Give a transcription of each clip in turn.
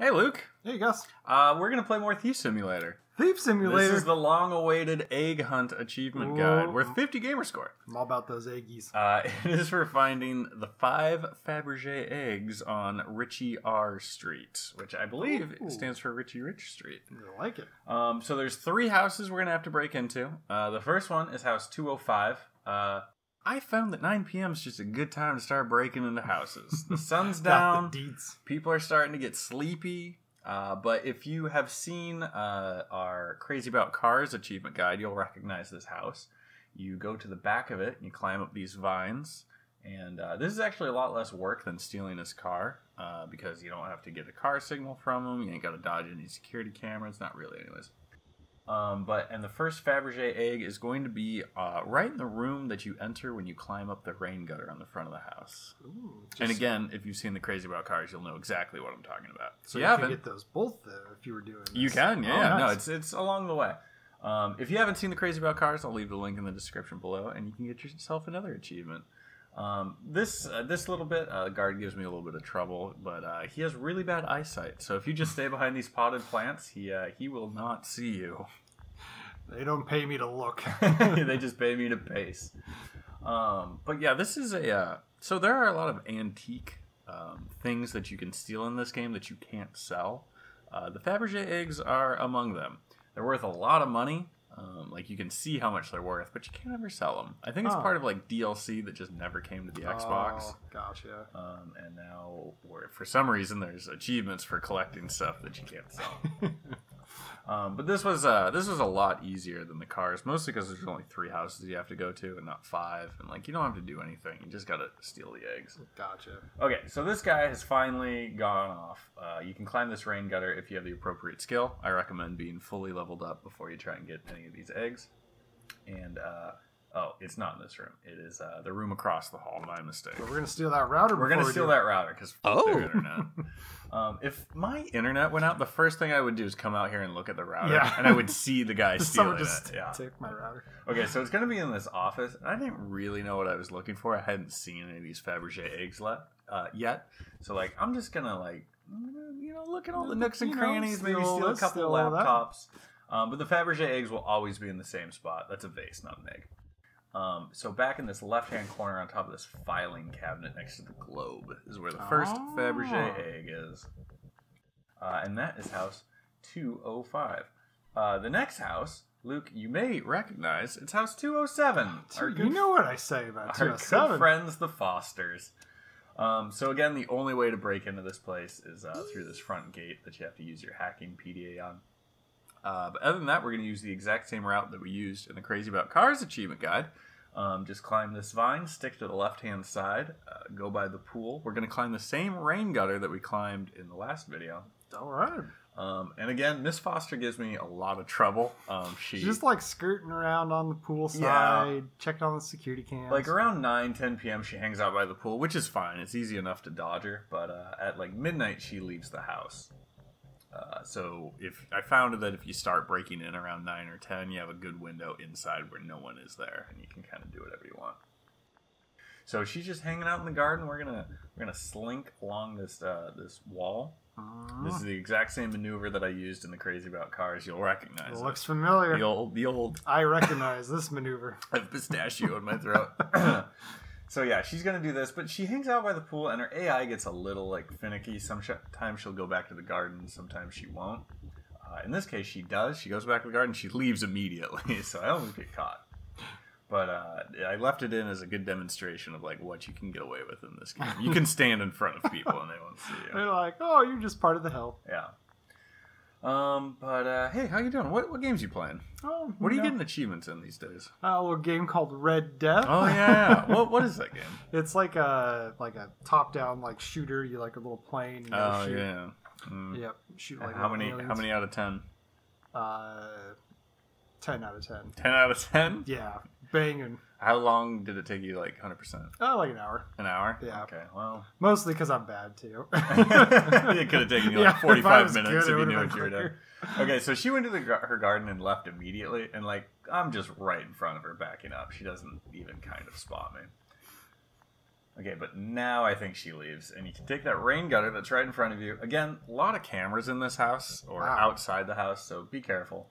Hey, Luke. Hey, Gus. We're going to play more Thief Simulator. Thief Simulator? This is the long-awaited Egg Hunt Achievement Guide worth 50 gamer score. I'm all about those eggies. It is for finding the 5 Fabergé eggs on Richie R Street, which I believe stands for Richie Rich Street. I like it. So there's 3 houses we're going to have to break into. The first one is house 205. I found that 9 p.m. is just a good time to start breaking into houses. The sun's down. The deets. People are starting to get sleepy. But if you have seen our Crazy About Cars achievement guide, you'll recognize this house. You go to the back of it, and you climb up these vines. And this is actually a lot less work than stealing his car, because you don't have to get a car signal from him. You ain't got to dodge any security cameras. Not really, anyways. And the first Fabergé egg is going to be right in the room that you enter when you climb up the rain gutter on the front of the house. Ooh, and again, if you've seen the Crazy About Cars, you'll know exactly what I'm talking about. So you can get those both there if you were doing this. You can, yeah. Nice. No, it's along the way. If you haven't seen the Crazy About Cars, I'll leave the link in the description below, and you can get yourself another achievement. This little bit, guard gives me a little bit of trouble, but he has really bad eyesight. So if you just stay behind these potted plants, he will not see you. They don't pay me to look. They just pay me to pace. But yeah, this is so there are a lot of antique things that you can steal in this game that you can't sell. The Fabergé eggs are among them. They're worth a lot of money. Like, you can see how much they're worth, but you can't ever sell them. I think it's part of, like, DLC that just never came to the Xbox. Oh, gotcha. And now, for some reason, there's achievements for collecting stuff that you can't sell. But this was a lot easier than the cars, mostly because there's only 3 houses you have to go to and not 5. And, like, you don't have to do anything. You just gotta steal the eggs. Gotcha. Okay, so this guy has finally gone off. You can climb this rain gutter if you have the appropriate skill. I recommend being fully leveled up before you try and get any of these eggs. And, it's not in this room. It is the room across the hall. My mistake. So we're going to steal that router. We're going to steal that router because their internet. If my internet went out, the first thing I would do is come out here and look at the router. Yeah. And I would see the guy stealing it. Yeah. Take my router. Okay, so it's going to be in this office. I didn't really know what I was looking for. I hadn't seen any of these Fabergé eggs yet. So, like, I'm just going to, like, look at all the nooks and crannies, maybe steal a couple laptops. But the Fabergé eggs will always be in the same spot. That's a vase, not an egg. So back in this left-hand corner on top of this filing cabinet next to the globe is where the first Fabergé egg is. And that is house 205. The next house, Luke, you may recognize, it's house 207. You know what I say about 207. Our good friends, the Fosters. So again, the only way to break into this place is through this front gate that you have to use your hacking PDA on. But other than that, we're going to use the exact same route that we used in the Crazy About Cars achievement guide. Just climb this vine, stick to the left-hand side, go by the pool. We're going to climb the same rain gutter that we climbed in the last video. All right. And again, Miss Foster gives me a lot of trouble. She's just like skirting around on the pool side, checking on the security cams. Like around 9-10 p.m. she hangs out by the pool, which is fine. It's easy enough to dodge her. But at like midnight, she leaves the house. So I found that if you start breaking in around 9 or 10, you have a good window inside where no one is there, and you can kind of do whatever you want. So she's just hanging out in the garden. We're gonna slink along this wall. This is the exact same maneuver that I used in the Crazy About Cars. You'll recognize it. Looks familiar. The old. I recognize this maneuver. I have pistachio in my throat. So yeah, she's going to do this, but she hangs out by the pool, and her AI gets a little, like, finicky. Sometimes she'll go back to the garden, sometimes she won't. In this case, she does. She goes back to the garden, she leaves immediately, so I almost get caught. But I left it in as a good demonstration of, like, what you can get away with in this game. You can stand in front of people, and they won't see you. They're like, oh, you're just part of the help. Yeah. Hey, how you doing? What games you playing? What are you getting achievements in these days? A little game called Red Death. Oh yeah. What is that game? It's like a top-down like shooter. You like a little plane. Shoot. Yeah. Yep. Shoot like how many out of 10? 10 out of 10. 10 out of 10? Yeah, banging. How long did it take you, like 100%? Like an hour. An hour? Yeah. Okay, well. Mostly because I'm bad, too. It could have taken you like 45 minutes if you knew what you were doing. Okay, so she went to her garden and left immediately, and like, I'm just right in front of her backing up. She doesn't even kind of spot me. Okay, but now I think she leaves, and you can take that rain gutter that's right in front of you. Again, a lot of cameras in this house, or outside the house, so be careful.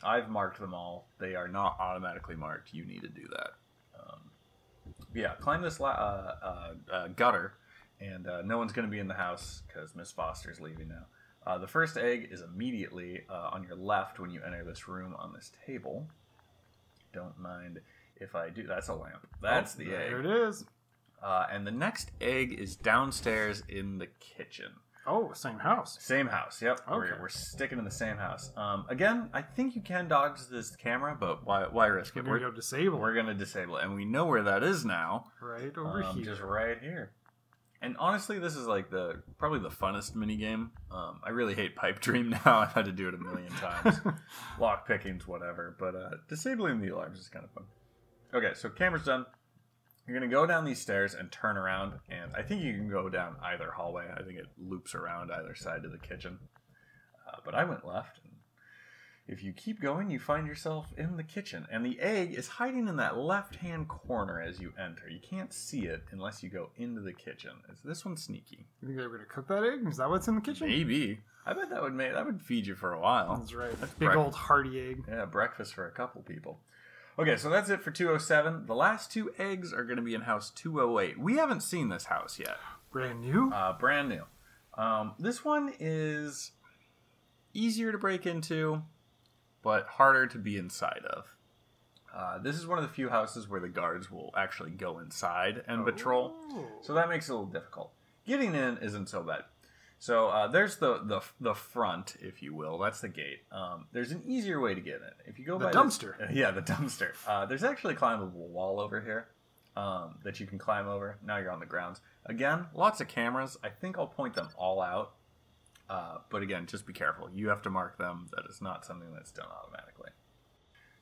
I've marked them all. They are not automatically marked. You need to do that. Yeah, climb this gutter, and no one's going to be in the house because Miss Foster's leaving now. The first egg is immediately on your left when you enter this room on this table. Don't mind if I do. That's a lamp. That's the egg. There it is. And the next egg is downstairs in the kitchen. Oh, same house. Same house, yep. Okay. We're sticking in the same house. Again, I think you can dodge this camera, but why risk it? We're going to disable it. We're going to disable it. And we know where that is now. Right over here. Just right here. And honestly, this is like probably the funnest minigame. I really hate Pipe Dream now. I've had to do it a million times. Lock pickings, whatever. But disabling the alarms is kind of fun. Okay, so camera's done. You're going to go down these stairs and turn around, and I think you can go down either hallway. I think it loops around either side of the kitchen. But I went left, and if you keep going, you find yourself in the kitchen, and the egg is hiding in that left-hand corner as you enter. You can't see it unless you go into the kitchen. This one's sneaky. You think they were going to cook that egg? Is that what's in the kitchen? Maybe. I bet that would feed you for a while. That's right. That's big old hearty egg. Yeah, breakfast for a couple people. Okay, so that's it for 207. The last two eggs are going to be in house 208. We haven't seen this house yet. Brand new? Brand new. This one is easier to break into, but harder to be inside of. This is one of the few houses where the guards will actually go inside and patrol, so that makes it a little difficult. Getting in isn't so bad. So there's the front, if you will. That's the gate. There's an easier way to get in. If you go by the dumpster. Yeah, the dumpster. There's actually a climbable wall over here that you can climb over. Now you're on the grounds. Again, lots of cameras. I think I'll point them all out. But again, just be careful. You have to mark them. That is not something that's done automatically.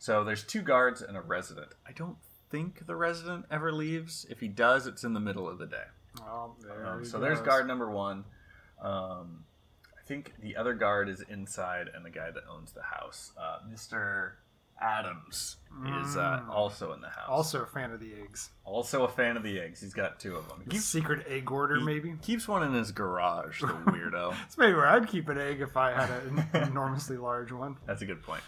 So there's two guards and a resident. I don't think the resident ever leaves. If he does, it's in the middle of the day. Oh, so there's guard number one. I think the other guard is inside, and the guy that owns the house, Mr. Adams, is also in the house. Also a fan of the eggs. Also a fan of the eggs. He's got two of them. Secret egg order, maybe? Keeps one in his garage, the weirdo. That's maybe where I'd keep an egg if I had an enormously large one. That's a good point.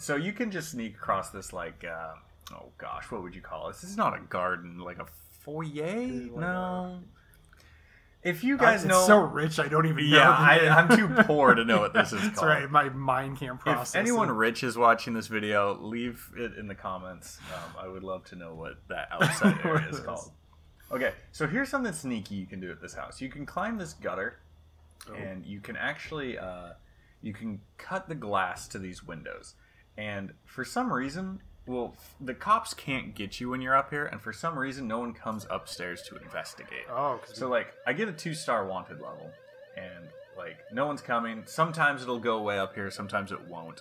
So you can just sneak across this, like, oh gosh, what would you call it? This is not a garden, like a foyer? No. If you guys know... It's so rich, I don't even know. Yeah, I'm too poor to know what this is called. That's right, my mind can't process If anyone rich is watching this video, leave it in the comments. I would love to know what that outside area is called. Okay, so here's something sneaky you can do at this house. You can climb this gutter, and you can actually... you can cut the glass to these windows. And for some reason... Well, the cops can't get you when you're up here, and for some reason, no one comes upstairs to investigate. So, like, I get a 2-star wanted level, and, like, no one's coming. Sometimes it'll go way up here, sometimes it won't.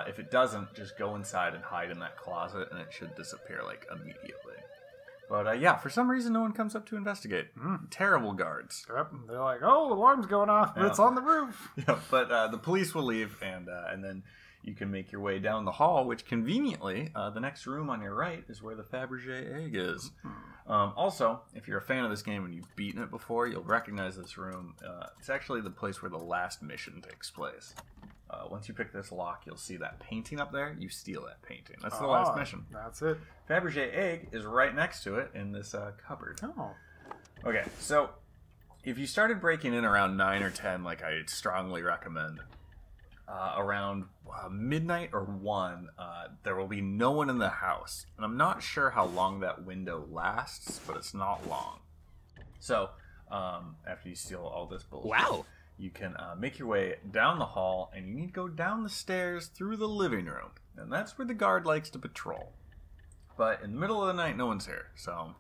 If it doesn't, just go inside and hide in that closet, and it should disappear, like, immediately. But, yeah, for some reason, no one comes up to investigate. Terrible guards. Yep, they're like, oh, alarm's going off, but it's on the roof. Yeah, but the police will leave, and then... You can make your way down the hall, which conveniently, the next room on your right is where the Fabergé egg is. Also, if you're a fan of this game and you've beaten it before, you'll recognize this room. It's actually the place where the last mission takes place. Once you pick this lock, you'll see that painting up there. You steal that painting. That's the last mission. That's it. Fabergé egg is right next to it in this cupboard. Oh. Okay, so if you started breaking in around 9 or 10, like I strongly recommend... around midnight or 1, there will be no one in the house. And I'm not sure how long that window lasts, but it's not long. So, after you steal all this bullshit, you can make your way down the hall, and you need to go down the stairs through the living room. And that's where the guard likes to patrol. But in the middle of the night, no one's here. So...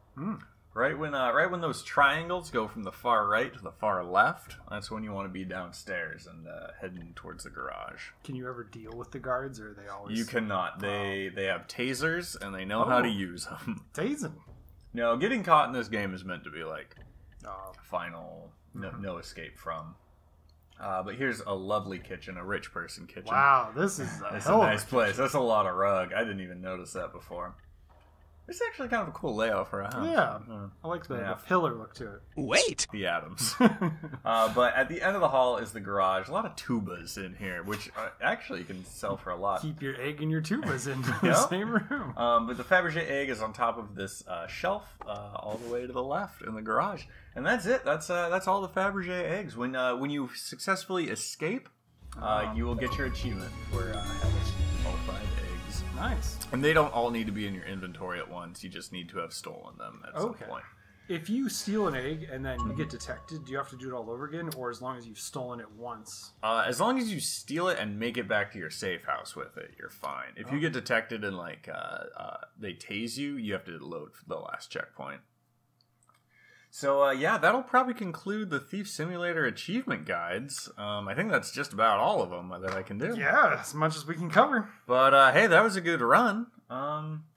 Right when those triangles go from the far right to the far left, that's when you want to be downstairs and heading towards the garage. Can you ever deal with the guards, or are they always... You cannot. They have tasers, and they know how to use them. Tasing? No, getting caught in this game is meant to be like final, no escape from. But here's a lovely kitchen, a rich person kitchen. Wow, this is a nice place. That's a lot of rug. I didn't even notice that before. It's actually kind of a cool layout for a house. Yeah, I like the pillar look to it. Wait! The Adams. But at the end of the hall is the garage. A lot of tubas in here, which actually you can sell for a lot. Keep your egg and your tubas in the same room. But the Fabergé egg is on top of this shelf all the way to the left in the garage. And that's it. That's all the Fabergé eggs. When you successfully escape, you will get your achievement for having qualified eggs. Nice. And they don't all need to be in your inventory at once. You just need to have stolen them at some point. If you steal an egg and then you get detected, do you have to do it all over again, or as long as you've stolen it once? As long as you steal it and make it back to your safe house with it, you're fine. If you get detected and they tase you, you have to load for the last checkpoint. So, yeah, that'll probably conclude the Thief Simulator achievement guides. I think that's just about all of them that I can do. Yeah, as much as we can cover. But, hey, that was a good run.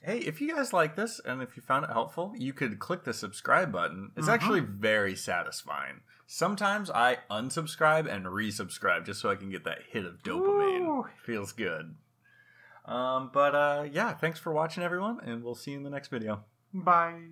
Hey, if you guys like this and if you found it helpful, you could click the subscribe button. It's actually very satisfying. Sometimes I unsubscribe and resubscribe just so I can get that hit of dopamine. Ooh. Feels good. Yeah, thanks for watching, everyone, and we'll see you in the next video. Bye.